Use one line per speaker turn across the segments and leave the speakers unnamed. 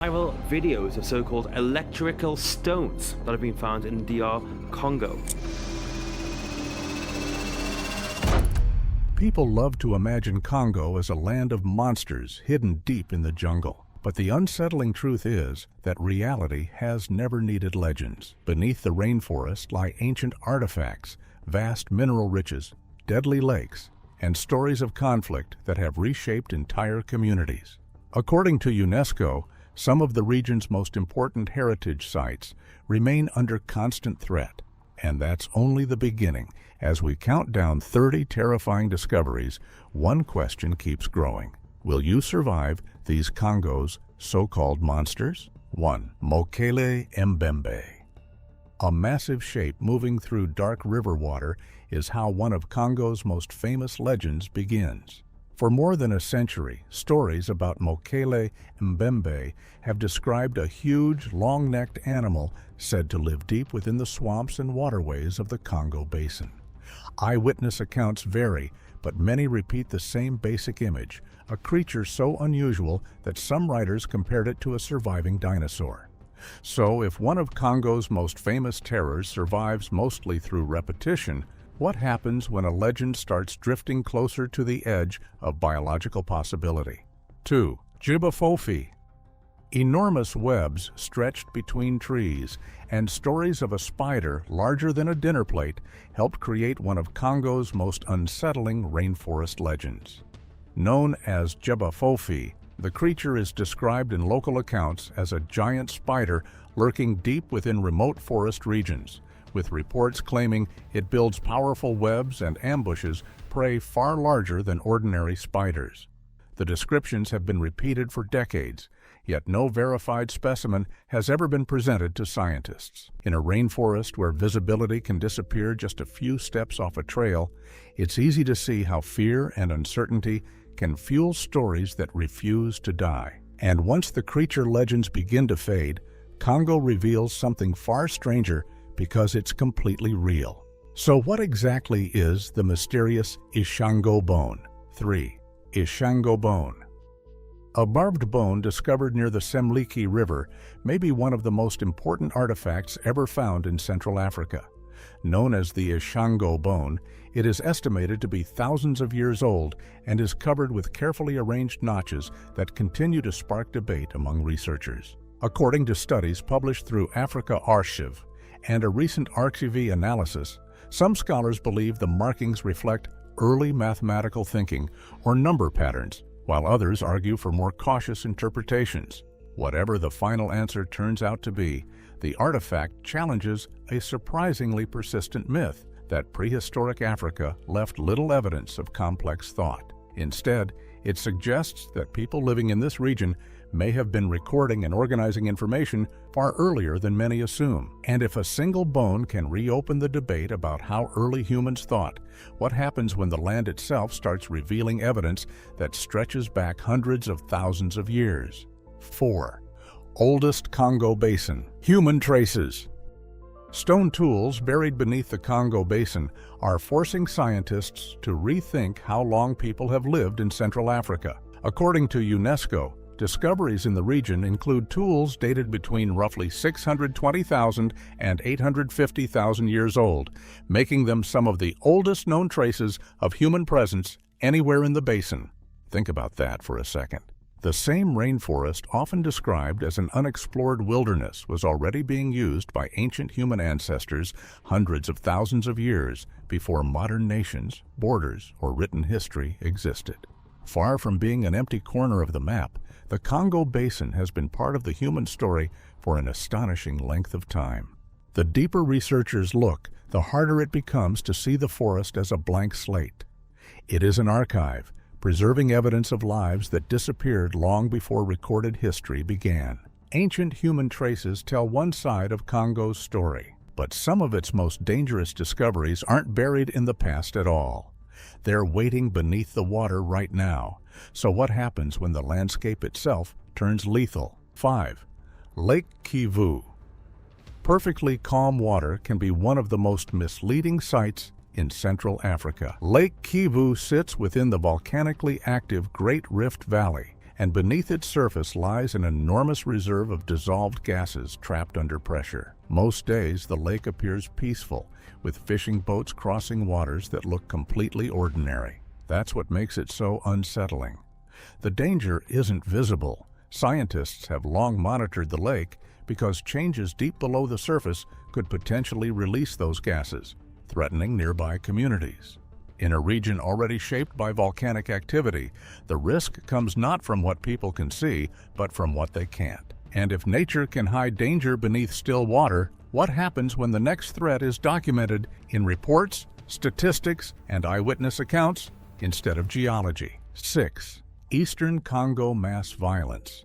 Viral videos of so-called electrical stones that have been found in DR Congo.
People love to imagine Congo as a land of monsters hidden deep in the jungle. But the unsettling truth is that reality has never needed legends. Beneath the rainforest lie ancient artifacts, vast mineral riches, deadly lakes, and stories of conflict that have reshaped entire communities. According to UNESCO, some of the region's most important heritage sites remain under constant threat. And that's only the beginning. As we count down 30 terrifying discoveries, one question keeps growing. Will you survive these Congo's so-called monsters? 1. Mokele Mbembe. A massive shape moving through dark river water is how one of Congo's most famous legends begins. For more than a century, stories about Mokele Mbembe have described a huge, long-necked animal said to live deep within the swamps and waterways of the Congo Basin. Eyewitness accounts vary, but many repeat the same basic image, a creature so unusual that some writers compared it to a surviving dinosaur. So, if one of Congo's most famous terrors survives mostly through repetition, what happens when a legend starts drifting closer to the edge of biological possibility? 2. Jibafofi. Enormous webs stretched between trees and stories of a spider larger than a dinner plate helped create one of Congo's most unsettling rainforest legends. Known as Jibafofi, the creature is described in local accounts as a giant spider lurking deep within remote forest regions, with reports claiming it builds powerful webs and ambushes prey far larger than ordinary spiders. The descriptions have been repeated for decades, yet no verified specimen has ever been presented to scientists. In a rainforest where visibility can disappear just a few steps off a trail, it's easy to see how fear and uncertainty can fuel stories that refuse to die. And once the creature legends begin to fade, Congo reveals something far stranger because it's completely real. So what exactly is the mysterious Ishango bone? 3. Ishango bone. A barbed bone discovered near the Semliki River may be one of the most important artifacts ever found in Central Africa. Known as the Ishango bone, it is estimated to be thousands of years old and is covered with carefully arranged notches that continue to spark debate among researchers. According to studies published through Africa Archive and a recent Archive analysis, some scholars believe the markings reflect early mathematical thinking or number patterns, while others argue for more cautious interpretations. Whatever the final answer turns out to be, the artifact challenges a surprisingly persistent myth that prehistoric Africa left little evidence of complex thought. Instead, it suggests that people living in this region may have been recording and organizing information far earlier than many assume. And if a single bone can reopen the debate about how early humans thought, what happens when the land itself starts revealing evidence that stretches back hundreds of thousands of years? 4. Oldest Congo Basin. Human traces. Stone tools buried beneath the Congo Basin are forcing scientists to rethink how long people have lived in Central Africa. According to UNESCO, discoveries in the region include tools dated between roughly 620,000 and 850,000 years old, making them some of the oldest known traces of human presence anywhere in the basin. Think about that for a second. The same rainforest often described as an unexplored wilderness was already being used by ancient human ancestors hundreds of thousands of years before modern nations, borders, or written history existed. Far from being an empty corner of the map, the Congo Basin has been part of the human story for an astonishing length of time. The deeper researchers look, the harder it becomes to see the forest as a blank slate. It is an archive, preserving evidence of lives that disappeared long before recorded history began. Ancient human traces tell one side of Congo's story, but some of its most dangerous discoveries aren't buried in the past at all. They're waiting beneath the water right now. So what happens when the landscape itself turns lethal? 5. Lake Kivu. Perfectly calm water can be one of the most misleading sights in Central Africa. Lake Kivu sits within the volcanically active Great Rift Valley and beneath its surface lies an enormous reserve of dissolved gases trapped under pressure. Most days, the lake appears peaceful, with fishing boats crossing waters that look completely ordinary. That's what makes it so unsettling. The danger isn't visible. Scientists have long monitored the lake because changes deep below the surface could potentially release those gases, threatening nearby communities. In a region already shaped by volcanic activity, the risk comes not from what people can see, but from what they can't. And if nature can hide danger beneath still water, what happens when the next threat is documented in reports, statistics, and eyewitness accounts instead of geology? 6. Eastern Congo mass violence.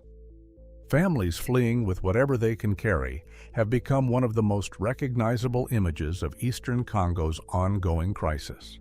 Families fleeing with whatever they can carry have become one of the most recognizable images of Eastern Congo's ongoing crisis.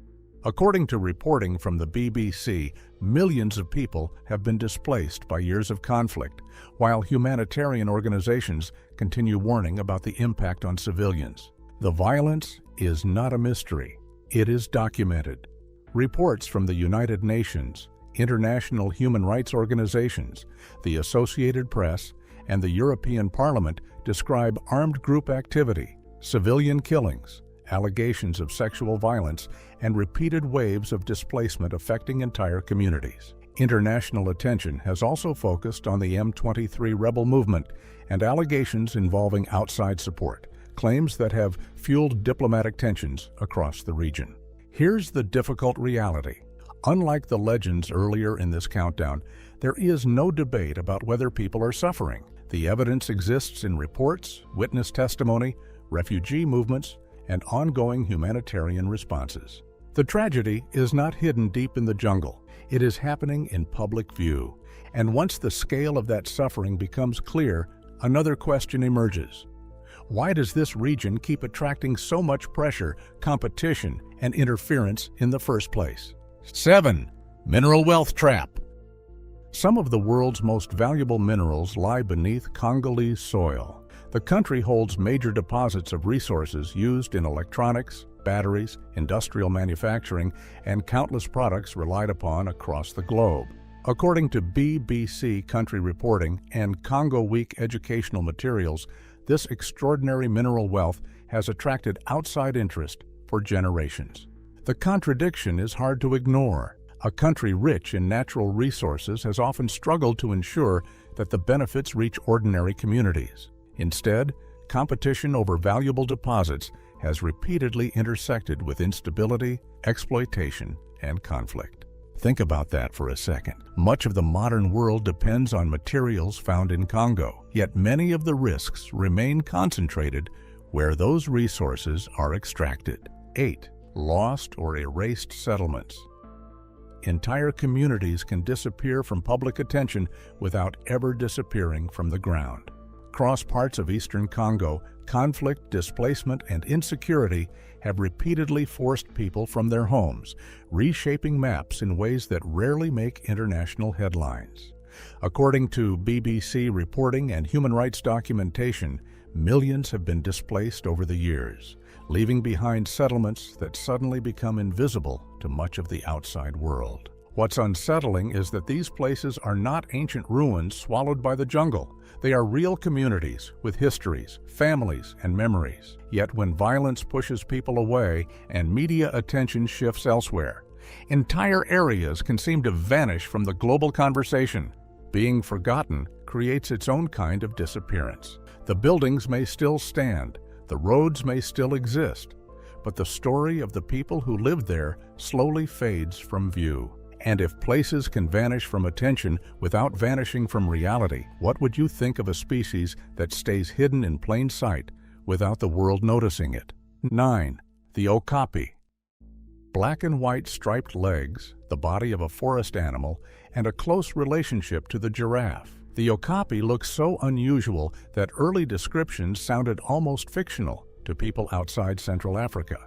According to reporting from the BBC, millions of people have been displaced by years of conflict, while humanitarian organizations continue warning about the impact on civilians. The violence is not a mystery. It is documented. Reports from the United Nations, international human rights organizations, the Associated Press, and the European Parliament describe armed group activity, civilian killings, allegations of sexual violence, and repeated waves of displacement affecting entire communities. International attention has also focused on the M23 rebel movement and allegations involving outside support, claims that have fueled diplomatic tensions across the region. Here's the difficult reality. Unlike the legends earlier in this countdown, there is no debate about whether people are suffering. The evidence exists in reports, witness testimony, refugee movements, and ongoing humanitarian responses. The tragedy is not hidden deep in the jungle. It is happening in public view. And once the scale of that suffering becomes clear, another question emerges. Why does this region keep attracting so much pressure, competition, and interference in the first place? 7. Mineral wealth trap. Some of the world's most valuable minerals lie beneath Congolese soil. The country holds major deposits of resources used in electronics, batteries, industrial manufacturing, and countless products relied upon across the globe. According to BBC Country Reporting and Congo Week educational materials, this extraordinary mineral wealth has attracted outside interest for generations. The contradiction is hard to ignore. A country rich in natural resources has often struggled to ensure that the benefits reach ordinary communities. Instead, competition over valuable deposits has repeatedly intersected with instability, exploitation, and conflict. Think about that for a second. Much of the modern world depends on materials found in Congo, yet many of the risks remain concentrated where those resources are extracted. 8. Lost or erased settlements. Entire communities can disappear from public attention without ever disappearing from the ground. Across parts of eastern Congo, conflict, displacement, and insecurity have repeatedly forced people from their homes, reshaping maps in ways that rarely make international headlines. According to BBC reporting and human rights documentation, millions have been displaced over the years, leaving behind settlements that suddenly become invisible to much of the outside world. What's unsettling is that these places are not ancient ruins swallowed by the jungle. They are real communities with histories, families, and memories. Yet when violence pushes people away and media attention shifts elsewhere, entire areas can seem to vanish from the global conversation. Being forgotten creates its own kind of disappearance. The buildings may still stand, the roads may still exist, but the story of the people who lived there slowly fades from view. And if places can vanish from attention without vanishing from reality, what would you think of a species that stays hidden in plain sight without the world noticing it? 9. The okapi. Black and white striped legs, the body of a forest animal, and a close relationship to the giraffe. The okapi looks so unusual that early descriptions sounded almost fictional to people outside Central Africa.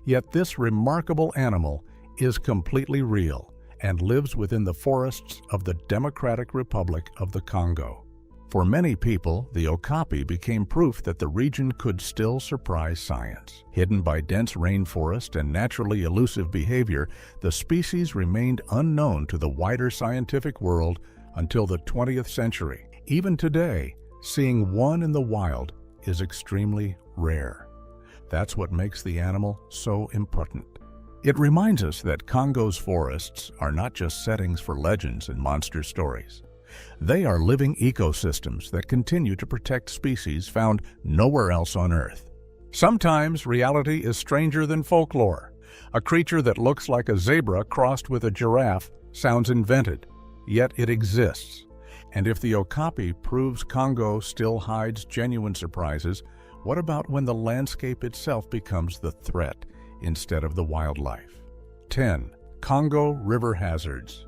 Yet this remarkable animal is completely real and lives within the forests of the Democratic Republic of the Congo. For many people, the okapi became proof that the region could still surprise science. Hidden by dense rainforest and naturally elusive behavior, the species remained unknown to the wider scientific world until the 20th century. Even today, seeing one in the wild is extremely rare. That's what makes the animal so important. It reminds us that Congo's forests are not just settings for legends and monster stories. They are living ecosystems that continue to protect species found nowhere else on Earth. Sometimes reality is stranger than folklore. A creature that looks like a zebra crossed with a giraffe sounds invented, yet it exists. And if the okapi proves Congo still hides genuine surprises, what about when the landscape itself becomes the threat instead of the wildlife? 10. Congo River Hazards.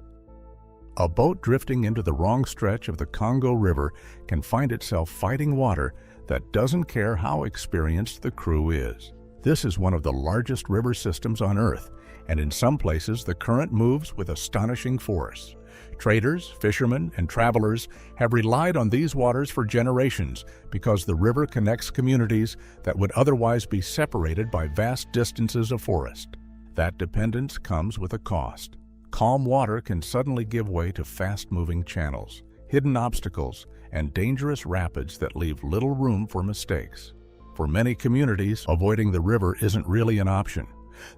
A boat drifting into the wrong stretch of the Congo River can find itself fighting water that doesn't care how experienced the crew is. This is one of the largest river systems on Earth, and in some places the current moves with astonishing force. Traders, fishermen, and travelers have relied on these waters for generations because the river connects communities that would otherwise be separated by vast distances of forest. That dependence comes with a cost. Calm water can suddenly give way to fast-moving channels, hidden obstacles, and dangerous rapids that leave little room for mistakes. For many communities, avoiding the river isn't really an option.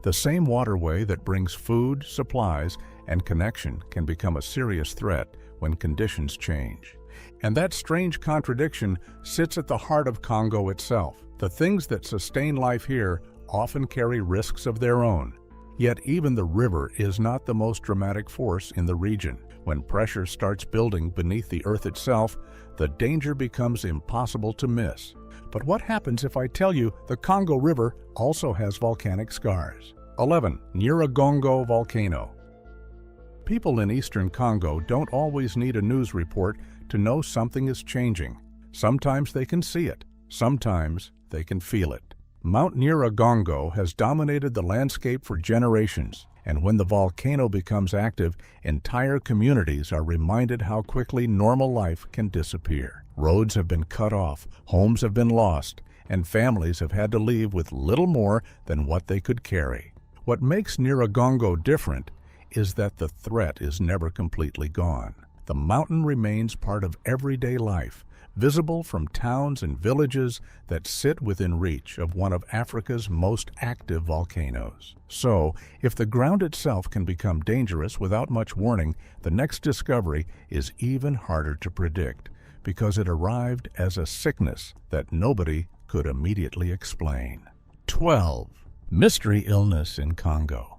The same waterway that brings food, supplies, and connection can become a serious threat when conditions change. And that strange contradiction sits at the heart of Congo itself. The things that sustain life here often carry risks of their own. Yet even the river is not the most dramatic force in the region. When pressure starts building beneath the earth itself, the danger becomes impossible to miss. But what happens if I tell you the Congo River also has volcanic scars? 11. Nyiragongo Volcano. People in eastern Congo don't always need a news report to know something is changing. Sometimes they can see it. Sometimes they can feel it. Mount Nyiragongo has dominated the landscape for generations, and when the volcano becomes active, entire communities are reminded how quickly normal life can disappear. Roads have been cut off, homes have been lost, and families have had to leave with little more than what they could carry. What makes Nyiragongo different is that the threat is never completely gone. The mountain remains part of everyday life, visible from towns and villages that sit within reach of one of Africa's most active volcanoes. So, if the ground itself can become dangerous without much warning, the next discovery is even harder to predict, because it arrived as a sickness that nobody could immediately explain. 12. Mystery illness in Congo.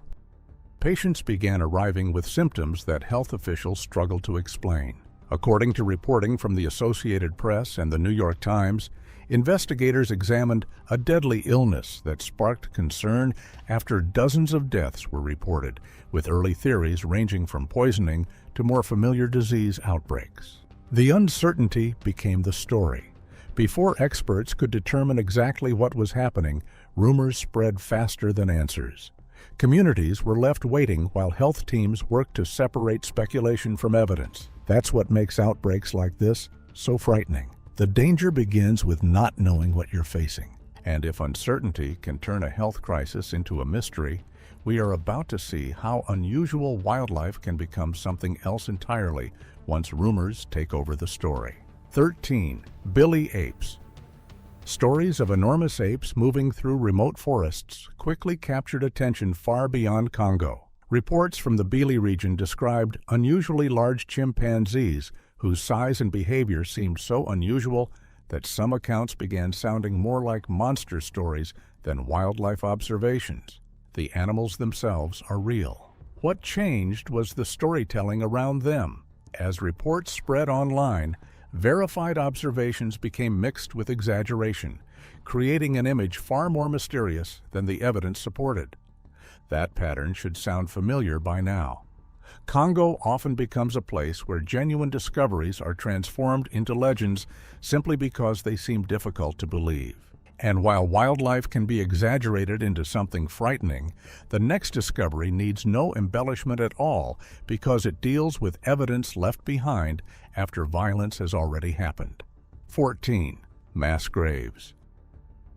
Patients began arriving with symptoms that health officials struggled to explain. According to reporting from the Associated Press and the New York Times, investigators examined a deadly illness that sparked concern after dozens of deaths were reported, with early theories ranging from poisoning to more familiar disease outbreaks. The uncertainty became the story. Before experts could determine exactly what was happening, rumors spread faster than answers. Communities were left waiting while health teams worked to separate speculation from evidence. That's what makes outbreaks like this so frightening. The danger begins with not knowing what you're facing. And if uncertainty can turn a health crisis into a mystery, we are about to see how unusual wildlife can become something else entirely once rumors take over the story. 13. Billy apes. Stories of enormous apes moving through remote forests quickly captured attention far beyond Congo. Reports from the Bili region described unusually large chimpanzees whose size and behavior seemed so unusual that some accounts began sounding more like monster stories than wildlife observations. The animals themselves are real. What changed was the storytelling around them. As reports spread online, verified observations became mixed with exaggeration, creating an image far more mysterious than the evidence supported. That pattern should sound familiar by now. Congo often becomes a place where genuine discoveries are transformed into legends simply because they seem difficult to believe. And while wildlife can be exaggerated into something frightening, the next discovery needs no embellishment at all because it deals with evidence left behind after violence has already happened. 14. Mass graves.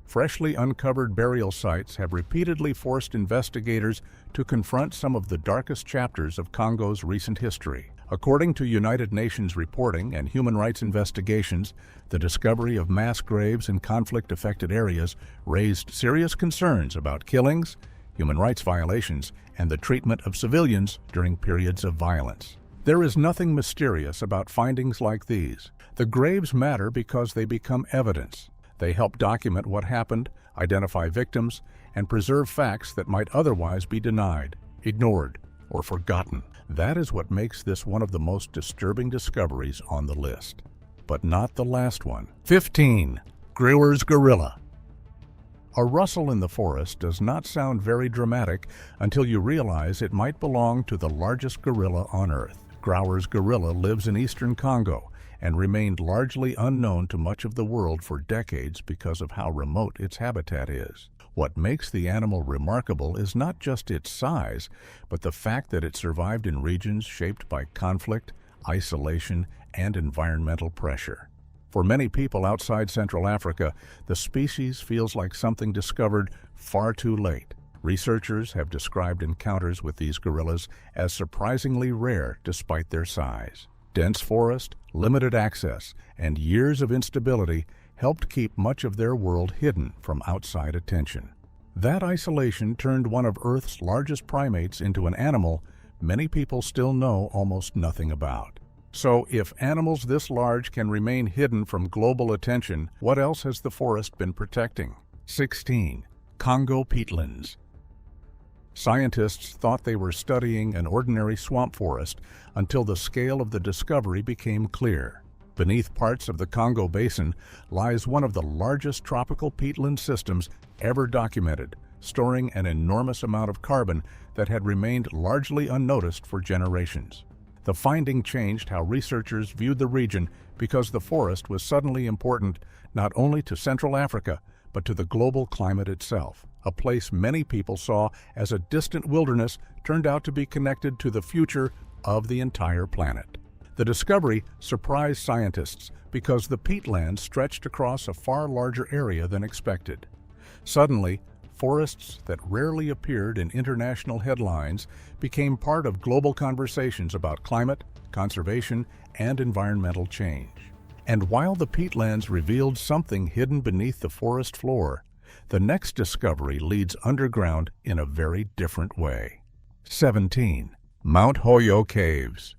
Freshly uncovered burial sites have repeatedly forced investigators to confront some of the darkest chapters of Congo's recent history. According to United Nations reporting and human rights investigations, the discovery of mass graves in conflict-affected areas raised serious concerns about killings, human rights violations, and the treatment of civilians during periods of violence. There is nothing mysterious about findings like these. The graves matter because they become evidence. They help document what happened, identify victims, and preserve facts that might otherwise be denied, ignored, or forgotten. That is what makes this one of the most disturbing discoveries on the list. But not the last one. 15. Grewer's gorilla. A rustle in the forest does not sound very dramatic until you realize it might belong to the largest gorilla on Earth. Grewer's gorilla lives in eastern Congo and remained largely unknown to much of the world for decades because of how remote its habitat is. What makes the animal remarkable is not just its size, but the fact that it survived in regions shaped by conflict, isolation, and environmental pressure. For many people outside Central Africa, the species feels like something discovered far too late. Researchers have described encounters with these gorillas as surprisingly rare despite their size. Dense forest, limited access, and years of instability helped keep much of their world hidden from outside attention. That isolation turned one of Earth's largest primates into an animal many people still know almost nothing about. So, if animals this large can remain hidden from global attention, what else has the forest been protecting? 16. Congo peatlands. Scientists thought they were studying an ordinary swamp forest until the scale of the discovery became clear. Beneath parts of the Congo Basin lies one of the largest tropical peatland systems ever documented, storing an enormous amount of carbon that had remained largely unnoticed for generations. The finding changed how researchers viewed the region because the forest was suddenly important not only to Central Africa, but to the global climate itself. A place many people saw as a distant wilderness turned out to be connected to the future of the entire planet. The discovery surprised scientists because the peatlands stretched across a far larger area than expected. Suddenly, forests that rarely appeared in international headlines became part of global conversations about climate, conservation, and environmental change. And while the peatlands revealed something hidden beneath the forest floor, the next discovery leads underground in a very different way. 17. Mount Hoyo Caves.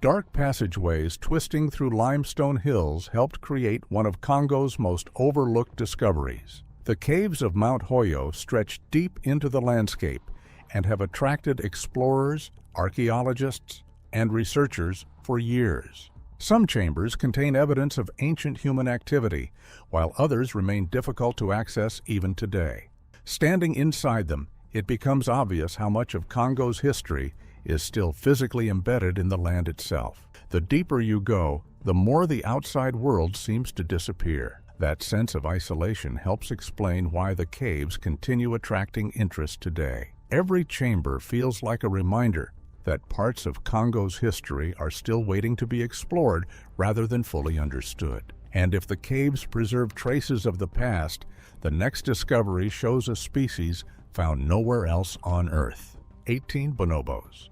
Dark passageways twisting through limestone hills helped create one of Congo's most overlooked discoveries. The caves of Mount Hoyo stretch deep into the landscape and have attracted explorers, archaeologists, and researchers for years. Some chambers contain evidence of ancient human activity, while others remain difficult to access even today. Standing inside them, it becomes obvious how much of Congo's history is still physically embedded in the land itself. The deeper you go, the more the outside world seems to disappear. That sense of isolation helps explain why the caves continue attracting interest today. Every chamber feels like a reminder that parts of Congo's history are still waiting to be explored rather than fully understood. And if the caves preserve traces of the past, the next discovery shows a species found nowhere else on Earth. 18 bonobos.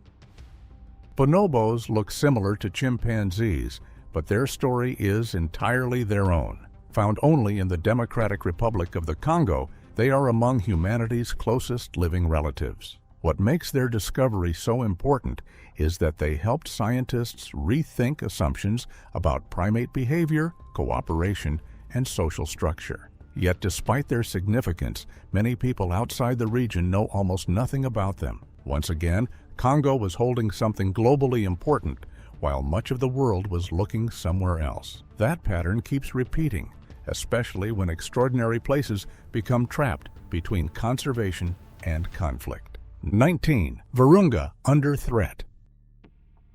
Bonobos look similar to chimpanzees, but their story is entirely their own. Found only in the Democratic Republic of the Congo, they are among humanity's closest living relatives. What makes their discovery so important is that they helped scientists rethink assumptions about primate behavior, cooperation, and social structure. Yet despite their significance, many people outside the region know almost nothing about them. Once again, Congo was holding something globally important, while much of the world was looking somewhere else. That pattern keeps repeating, especially when extraordinary places become trapped between conservation and conflict. 19. Virunga under threat.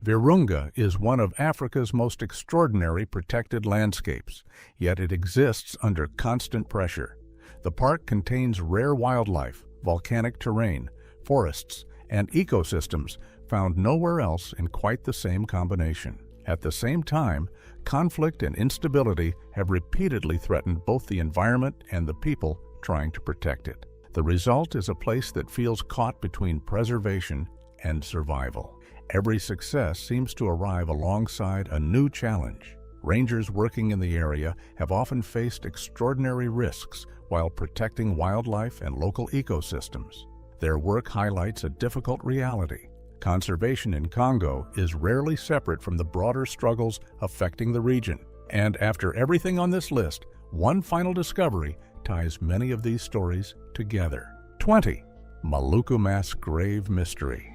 Virunga is one of Africa's most extraordinary protected landscapes, yet it exists under constant pressure. The park contains rare wildlife, volcanic terrain, forests, and ecosystems found nowhere else in quite the same combination. At the same time, conflict and instability have repeatedly threatened both the environment and the people trying to protect it. The result is a place that feels caught between preservation and survival. Every success seems to arrive alongside a new challenge. Rangers working in the area have often faced extraordinary risks while protecting wildlife and local ecosystems. Their work highlights a difficult reality. Conservation in Congo is rarely separate from the broader struggles affecting the region. And after everything on this list, one final discovery ties many of these stories together. 20. Maluku Mass Grave Mystery.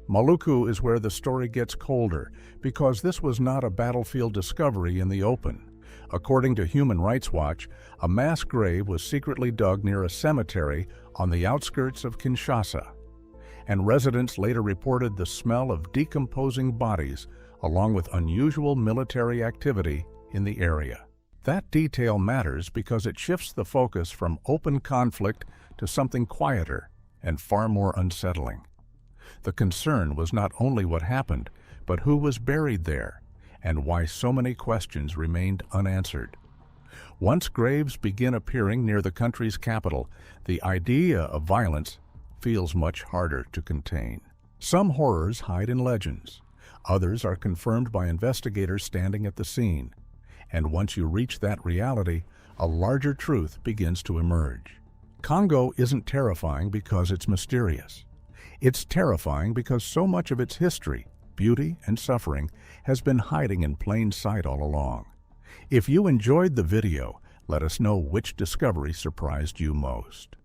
Maluku is where the story gets colder because this was not a battlefield discovery in the open. According to Human Rights Watch, a mass grave was secretly dug near a cemetery on the outskirts of Kinshasa, and residents later reported the smell of decomposing bodies along with unusual military activity in the area. That detail matters because it shifts the focus from open conflict to something quieter and far more unsettling. The concern was not only what happened, but who was buried there and why so many questions remained unanswered. Once graves begin appearing near the country's capital, the idea of violence feels much harder to contain. Some horrors hide in legends. Others are confirmed by investigators standing at the scene. And once you reach that reality, a larger truth begins to emerge. Congo isn't terrifying because it's mysterious. It's terrifying because so much of its history, beauty, and suffering has been hiding in plain sight all along. If you enjoyed the video, let us know which discovery surprised you most.